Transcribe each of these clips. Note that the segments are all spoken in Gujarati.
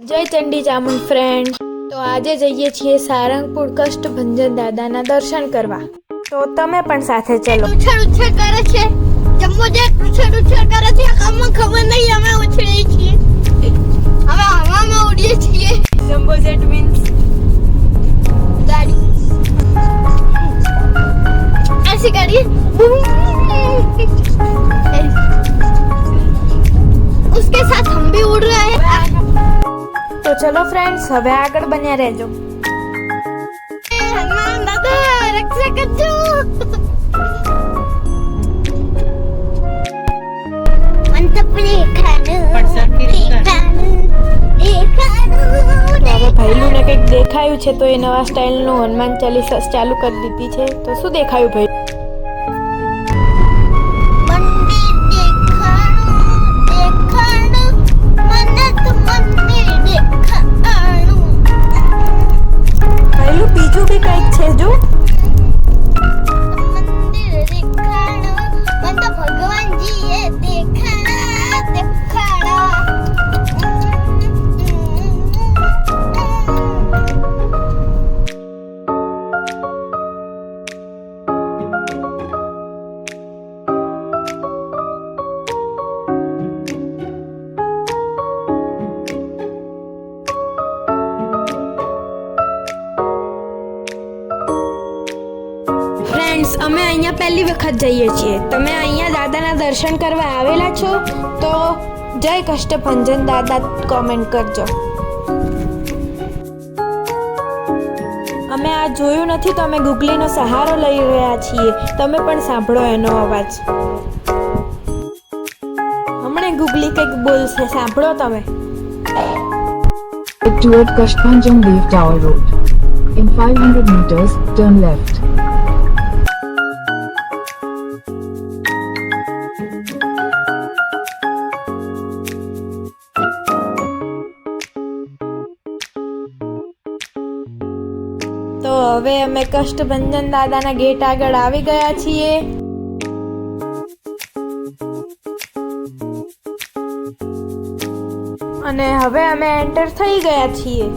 જય ચંડી ચામુંડ ફ્રેન્ડ, તો આજે જઈએ છીએ સારંગપુર કષ્ટભંજન દાદાના દર્શન કરવા. તો તમે પણ સાથે ચલો. ઉછળ કરે છે, જમ્મો જે ઉછળ કરે છે, આમાં ખબર નહીં અમે ઉછળીએ છીએ, અમે હવામાં ઉડીએ છીએ. જમ્બો જેટ મીન્સ ગાડી ऐसी गाड़ी उसके साथ हम भी उड़ रहे हैं. તો ચલો ફ્રેન્ડ્સ, હવે આગળ બન્યા રહેજો. હનુમાન દાદા રક્ષા કરજો. હવે ભાઈલુને કંઈક દેખાયું છે, તો એ નવા સ્ટાઇલનું હનુમાન ચાલીસા ચાલુ કરી દીધી છે. તો શું દેખાયું ભાઈ? ભાઈલું બીજું બી કંઈક છે જો. ભગવાનજી એ દેખાડા. ફ્રેન્ડ્સ, અમે અહીંયા પહેલી વખત જઈએ છીએ. તમે અહીંયા દાદાના દર્શન કરવા આવેલા છો તો જય કષ્ટભંજન દાદા કોમેન્ટ કરજો. અમે આ જોયું નથી તો અમે ગૂગલીનો સહારો લઈ રહ્યા છીએ. તમે પણ સાંભળો એનો અવાજ. હમણાં ગૂગલી કંઈક બોલશે, સાંભળો તમે. Toward Kashbhanjan Dev Tower Road. In 500 meters, turn left. તો હવે અમે કષ્ટભંજન દાદાના ગેટ આગળ આવી ગયા છીએ. અને હવે અમે એન્ટર થઈ ગયા છીએ.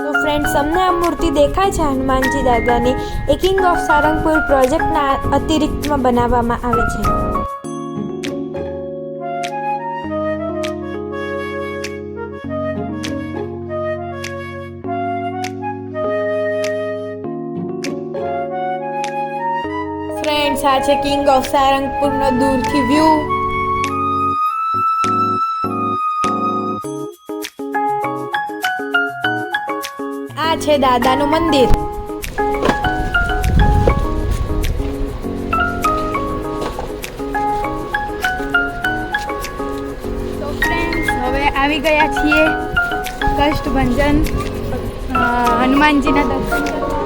તો ફ્રેન્ડ્સ, અમને આ મૂર્તિ દેખાય છે હનુમાનજી દાદાની, એ કિંગ ઓફ સારંગપુર પ્રોજેક્ટના અતિરિક્તમાં બનાવવામાં આવે છે. ફ્રેન્ડ્સ, આ છે કિંગ ઓફ સારંગપુરનો દૂરથી વ્યૂ. આ છે દાદાનું મંદિર. તો ફ્રેન્ડ્સ, હવે આવી ગયા છીએ કષ્ટભંજન હનુમાનજીના દર્શન કરવા.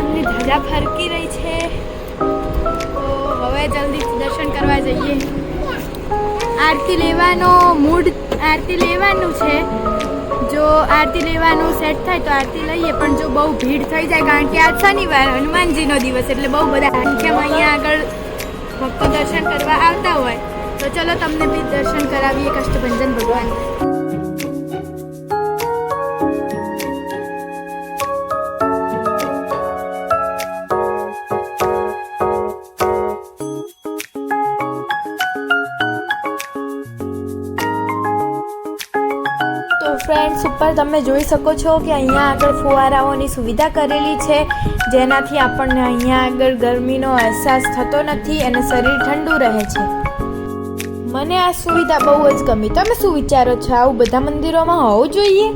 એમની ધજા ફરકી રહી છે, તો હવે જલ્દી દર્શન કરવા જઈએ. આરતી લેવાનું છે. જો આરતી લેવાનું સેટ થાય તો આરતી લઈએ, પણ જો બહુ ભીડ થઈ જાય, કારણ કે આજ શનિવાર હનુમાનજીનો દિવસ, એટલે બહુ બધા સંખ્યામાં અહીંયા આગળ ભક્તો દર્શન કરવા આવતા હોય, તો ચલો તમને બી દર્શન કરાવીએ કષ્ટભંજન ભગવાન. તો ફ્રેન્ડ્સ, ઉપર તમે જોઈ શકો છો કે અહીંયા આગળ ફુવારાઓની સુવિધા કરેલી છે, જેનાથી આપણને અહીંયા આગળ ગરમીનો અહેસાસ થતો નથી અને શરીર ઠંડુ રહે છે. મને આ સુવિધા બહુ જ ગમી. તમે શું વિચારો છો? આવું બધા મંદિરોમાં હોવું જોઈએ?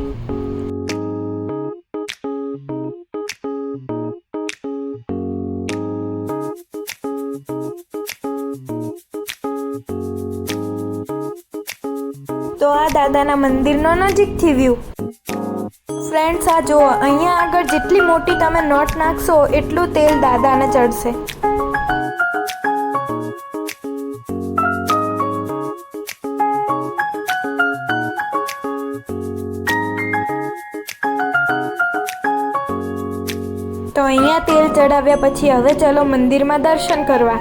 તો આ દાદાના મંદિરનો નજીકથી વ્યૂ. ફ્રેન્ડ્સ, આ જુઓ, અહીંયા આગળ જેટલી મોટી તમે નોટ નાખશો એટલું તેલ દાદાને ચડશે. અહીંયા તેલ ચડાવ્યા પછી હવે ચલો મંદિરમાં દર્શન કરવા.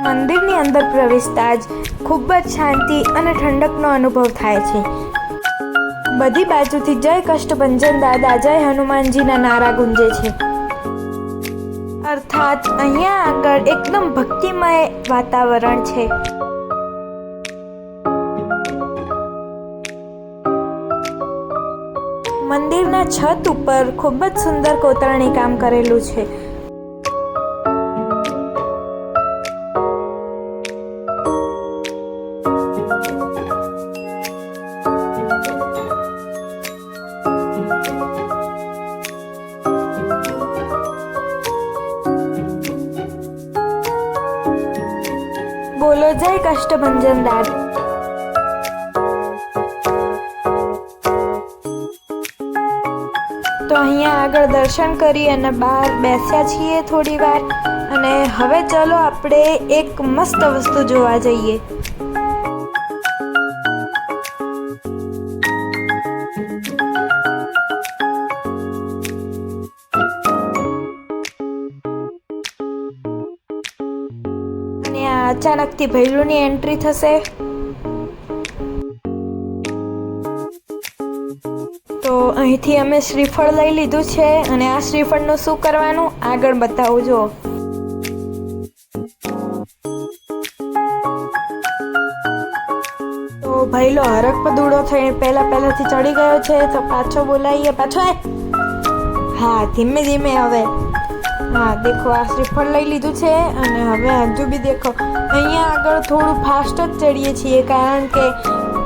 મંદિરની અંદર પ્રવેશતા જ ખૂબ જ શાંતિ અને ઠંડકનો અનુભવ થાય છે. બધી બાજુથી જય કષ્ટભંજન દાદા, જય હનુમાનજીના નારા ગુંજે છે. અર્થાત અહીંયા આગળ એકદમ ભક્તિમય વાતાવરણ છે. મંદિરના છત ઉપર ખૂબ જ સુંદર કોતરણી કામ કરેલું છે. બોલો જય કષ્ટભંજન દાદા. તો અહીંયા આગળ દર્શન કરી અને બહાર બેસ્યા છીએ થોડી વાર, અને હવે ચલો આપણે એક મસ્ત વસ્તુ જોવા જઈએ. અચાનકથી ભૈલુની એન્ટ્રી થશે. તો અહીંથી અમે શ્રીફળ લઈ લીધું છે, અને આ શ્રીફળનું શું કરવાનું આગળ બતાવું. જો તો ભૈલો હરખ પદુડો થઈને પહેલાથી ચડી ગયો છે, તો પાછો બોલાવીએ. પાછો હા, ધીમે ધીમે. હવે હા, દેખો આ શ્રીફળ લઈ લીધું છે, અને હવે હજુ બી દેખો અહીંયા આગળ થોડું ફાસ્ટ જ ચડીએ છીએ, કારણ કે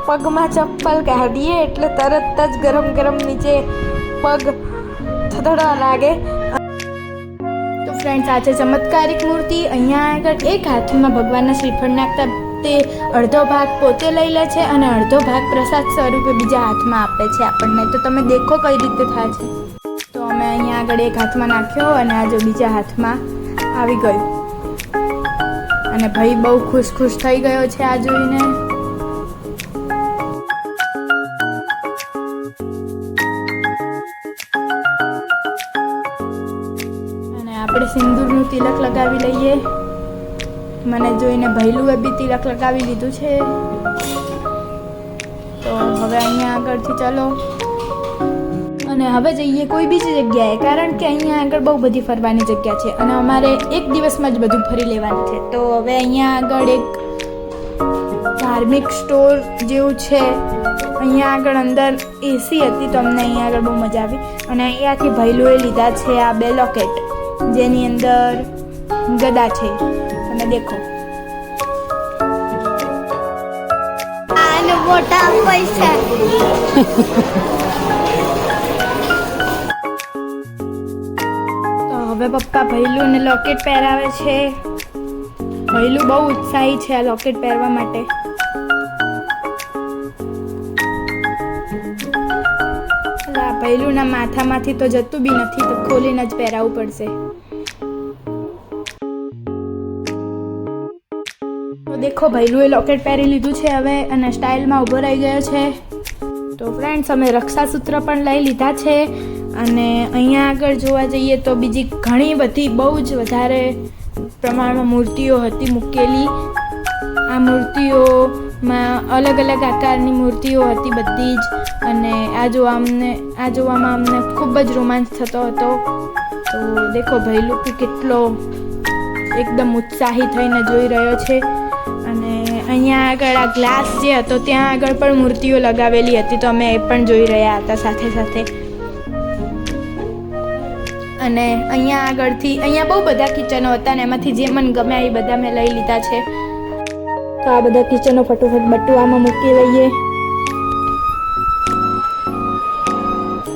પગમાં ચપ્પલ કાઢીએ એટલે તરત જ ગરમ ગરમ નીચે પગ થથડવા લાગે. તો ફ્રેન્ડ્સ, આ છે ચમત્કારિક મૂર્તિ. અહીંયા આગળ એક હાથમાં ભગવાનના શ્રીફળ નાખતા તે અડધો ભાગ પોતે લઈ લે છે, અને અડધો ભાગ પ્રસાદ સ્વરૂપે બીજા હાથમાં આપે છે આપણને. તો તમે દેખો કઈ રીતે થાય છે. તો અમે અહીંયા આગળ એક હાથમાં નાખ્યો, અને આ જો બીજા હાથમાં આવી ગયું, અને ભાઈ બહુ ખુશ થઈ ગયો છે આ જોઈને. અને આપણે સિંદૂરનું તિલક લગાવી લઈએ. મને જોઈને ભૈલુએ બી તિલક લગાવી લીધું છે. તો હવે અહીંયા આગળથી ચલો અને હવે જઈએ કોઈ બીજી જગ્યાએ, કારણ કે અહીંયા આગળ બહુ બધી ફરવાની જગ્યા છે, અને અમારે એક દિવસમાં જ બધું ફરી લેવાનું છે. તો હવે અહીંયા આગળ એક ધાર્મિક સ્ટોર જેવું છે. અહીંયા આગળ અંદર એસી હતી, તો અમને અહીંયા આગળ બહુ મજા આવી. અને અહીંયાથી ભૈલુએ લીધા છે આ 2 લોકેટ, જેની અંદર ગદા છે. તમે દેખો આને મોટા પૈસા. હવે પપ્પા ભૈલુને લોકેટ પહેરાવે છે. ભૈલું બહુ ઉત્સાહી છે આ લોકેટ પહેરવા માટે. ભૈલુના માથામાંથી તો જતું બી નથી, તો ખોલીને જ પહેરાવવું પડશે. તો દેખો ભૈલુએ લોકેટ પહેરી લીધું છે હવે, અને સ્ટાઇલમાં ઊભો રહી ગયો છે. તો ફ્રેન્ડ્સ, અમે રક્ષાસૂત્ર પણ લઈ લીધા છે. અને અહીંયા આગળ જોવા જઈએ તો બીજી ઘણી બધી બહુ જ વધારે પ્રમાણમાં મૂર્તિઓ હતી મૂકેલી. આ મૂર્તિઓમાં અલગ અલગ આકારની મૂર્તિઓ હતી બધી જ, અને આ જોવામાં અમને ખૂબ જ રોમાંચ થતો હતો. તો દેખો ભૈલું કેટલો એકદમ ઉત્સાહી થઈને જોઈ રહ્યો છે. અને અહીંયા આગળ આ ગ્લાસ જે હતો ત્યાં આગળ પણ મૂર્તિઓ લગાવેલી હતી, તો અમે એ પણ જોઈ રહ્યા હતા સાથે સાથે. અને અહીંયા આગળથી અહીંયા બહુ બધા કિચનો હતા, ને એમાંથી જે મને ગમે એ બધા મેં લઈ લીધા છે. તો આ બધા કિચનો ફટોફટ બટુઆમાં મૂકી લઈએ.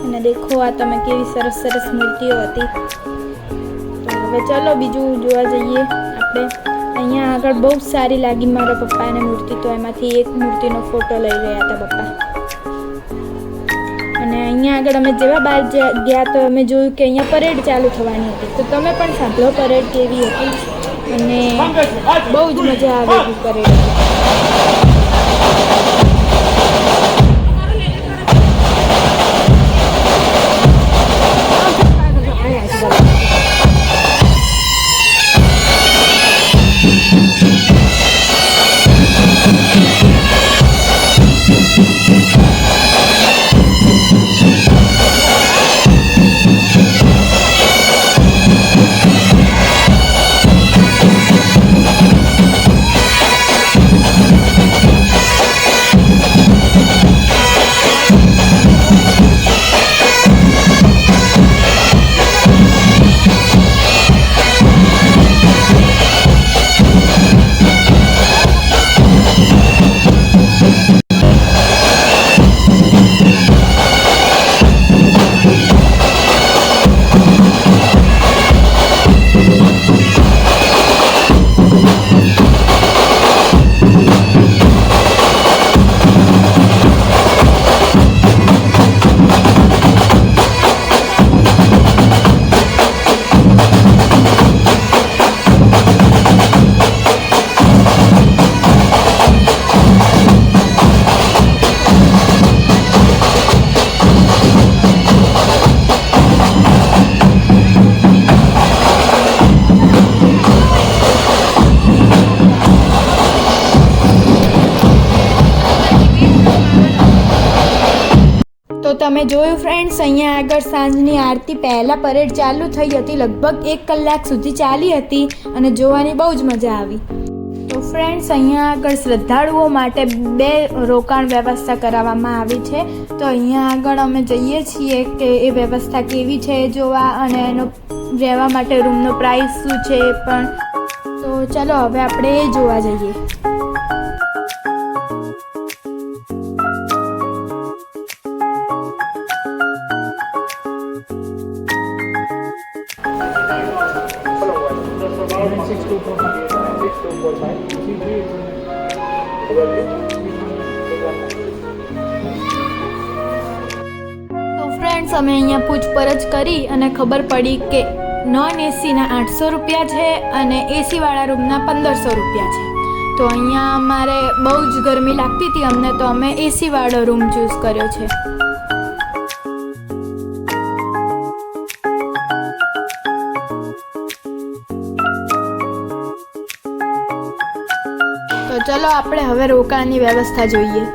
અને દેખો આ તમે કેવી સરસ સરસ મૂર્તિઓ હતી. તો હવે ચલો બીજું જોવા જઈએ આપણે. અહીંયા આગળ બહુ સારી લાગી મારા પપ્પાને મૂર્તિ, તો એમાંથી એક મૂર્તિનો ફોટો લઈ રહ્યા હતા પપ્પા. અને અહીંયા આગળ અમે જેવા બહાર ગયા તો અમે જોયું કે અહીંયા પરેડ ચાલુ થવાની હતી. તો તમે પણ સાંભળો પરેડ કેવી હતી, અને બહુ જ મજા આવે એવી પરેડ હતી. તો તમે જોયું ફ્રેન્ડ્સ, અહીંયા આગળ સાંજની આરતી પહેલાં પરેડ ચાલુ થઈ હતી. લગભગ 1 કલાક સુધી ચાલી હતી અને જોવાની બહુ જ મજા આવી. તો ફ્રેન્ડ્સ, અહીંયા આગળ શ્રદ્ધાળુઓ માટે 2 રોકાણ વ્યવસ્થા કરાવવામાં આવી છે. તો અહીંયા આગળ અમે જઈએ છીએ કે એ વ્યવસ્થા કેવી છે જોવા, અને એનો રહેવા માટે રૂમનો પ્રાઇસ શું છે એ પણ. તો ચલો હવે આપણે એ જોવા જઈએ. અમે અહીંયા પૂછપરછ કરી અને ખબર પડી કે નોન એસીના 800 રૂપિયા છે અને એસીવાળા રૂમના 1500 રૂપિયા છે. તો અહીંયા અમારે બહુ જ ગરમી લાગતી હતી અમને, તો અમે એસીવાળો રૂમ ચૂઝ કર્યો છે. તો ચલો આપણે હવે રોકાણની વ્યવસ્થા જોઈએ.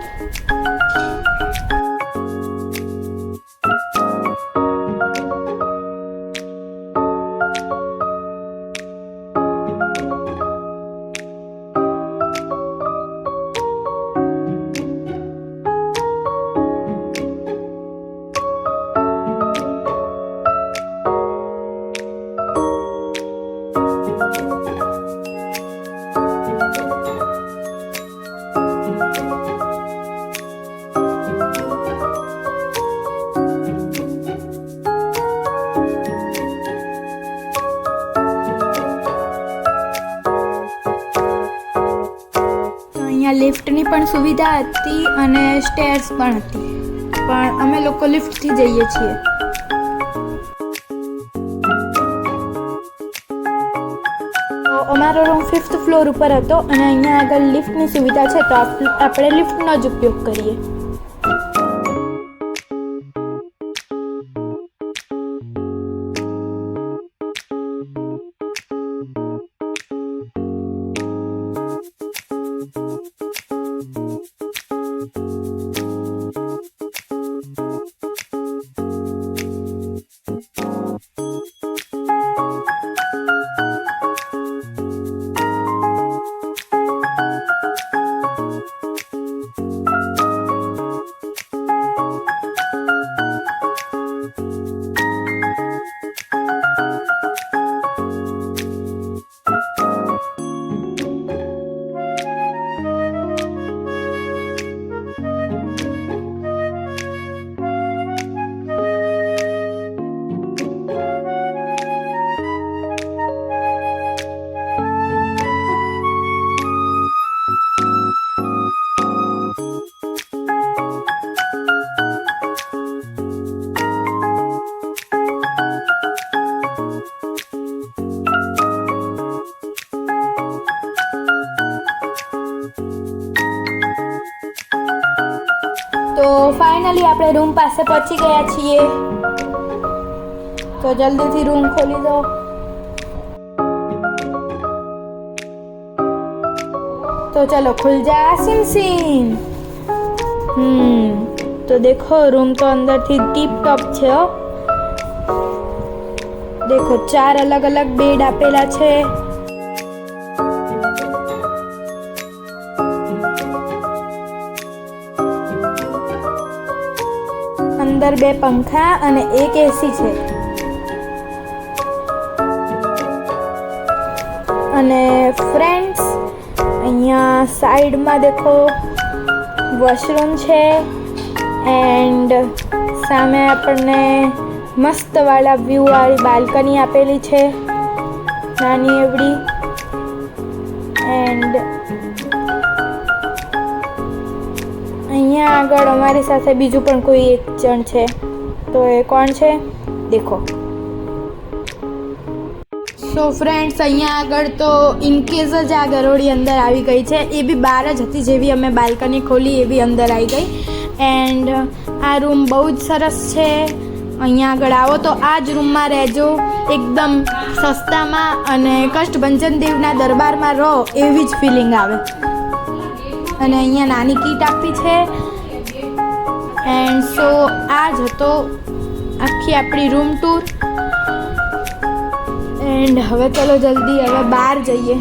લિફ્ટની પણ સુવિધા હતી અને સ્ટેર્સ પણ હતી, પણ અમે લોકો લિફ્ટથી જઈએ છીએ. તો અમારો રૂમ 5th ફ્લોર ઉપર હતો અને અહીંયા આગળ લિફ્ટની સુવિધા છે, તો આપણે લિફ્ટનો જ ઉપયોગ કરીએ. તો ફાઇનલી આપણે રૂમ પાસે પહોંચી ગયા છીએ. તો જલ્દીથી રૂમ ખોલી દો. तो चलो खुल जा सिम सिम. तो देखो रूम तो अंदर थी टीप टॉप छे. देखो 4 अलग अलग बेड आपेला छे. अंदर 2 पंखा અને 1 એસી છે. અને ફ્રેન્ડ્સ અહીંયા સાઈડમાં દેખો વોશરૂમ છે એન્ડ સામે આપણને મસ્તવાળા વ્યૂવાળી બાલ્કની આપેલી છે નાની એવડી. એન્ડ અહીંયા આગળ અમારી સાથે બીજું પણ કોઈ એક જણ છે. તો એ કોણ છે દેખો. સો ફ્રેન્ડ્સ અહીંયા આગળ તો ઇનકેસ જ આ ગરોળી અંદર આવી ગઈ છે. એ બી બહાર જ હતી, જેવી અમે બાલ્કની ખોલી એવી અંદર આવી ગઈ. એન્ડ આ રૂમ બહુ જ સરસ છે. અહીંયા આગળ આવો તો આ જ રૂમમાં રહેજો, એકદમ સસ્તામાં અને કષ્ટભંજન દેવના દરબારમાં રહો એવી જ ફિલિંગ આવે. અને અહીંયા નાની કીટ આપી છે. એન્ડ સો આ જ હતો આખી આપણી રૂમ ટૂર. એન્ડ હવે ચલો જલ્દી હવે બહાર જઈએ,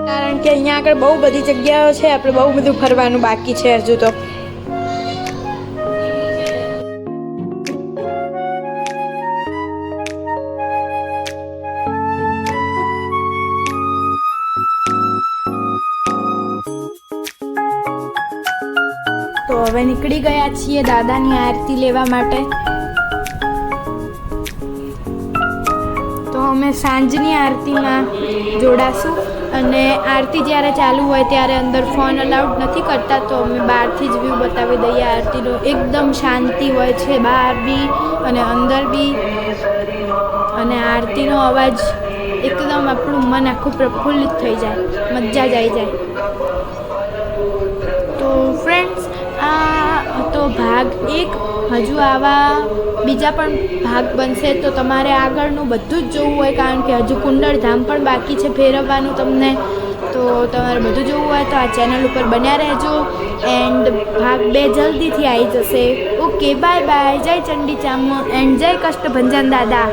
કારણ કે અહીંયા આગળ બહુ બધી જગ્યાઓ છે. આપણે બહુ બધું ફરવાનું બાકી છે હજુ તો. તો હવે નીકળી ગયા છીએ દાદાની આરતી લેવા માટે. અમે સાંજની આરતીમાં જોડાશું. અને આરતી જ્યારે ચાલુ હોય ત્યારે અંદર ફોન અલાઉડ નથી કરતા, તો અમે બહારથી જ વ્યૂ બતાવી દઈએ આરતીનો. એકદમ શાંતિ હોય છે બહાર બી અને અંદર બી. અને આરતીનો અવાજ એકદમ આપણું મન આખું પ્રફુલ્લિત થઈ જાય, મજા જ આવી જાય. તો ફ્રેન્ડ્સ આ હતો ભાગ 1. હજુ આવા બીજા પણ ભાગ બનશે, તો તમારે આગળનું બધું જ જોવું હોય, કારણ કે હજુ કુંડળધામ પણ બાકી છે ફેરવવાનું તમને. તો તમારે બધું જોવું હોય તો આ ચેનલ ઉપર બન્યા રહેજો. એન્ડ ભાગ 2 જલ્દીથી આવી જશે. Okay, bye bye. જય ચંડી ચામો એન્ડ જય કષ્ટભંજન દાદા.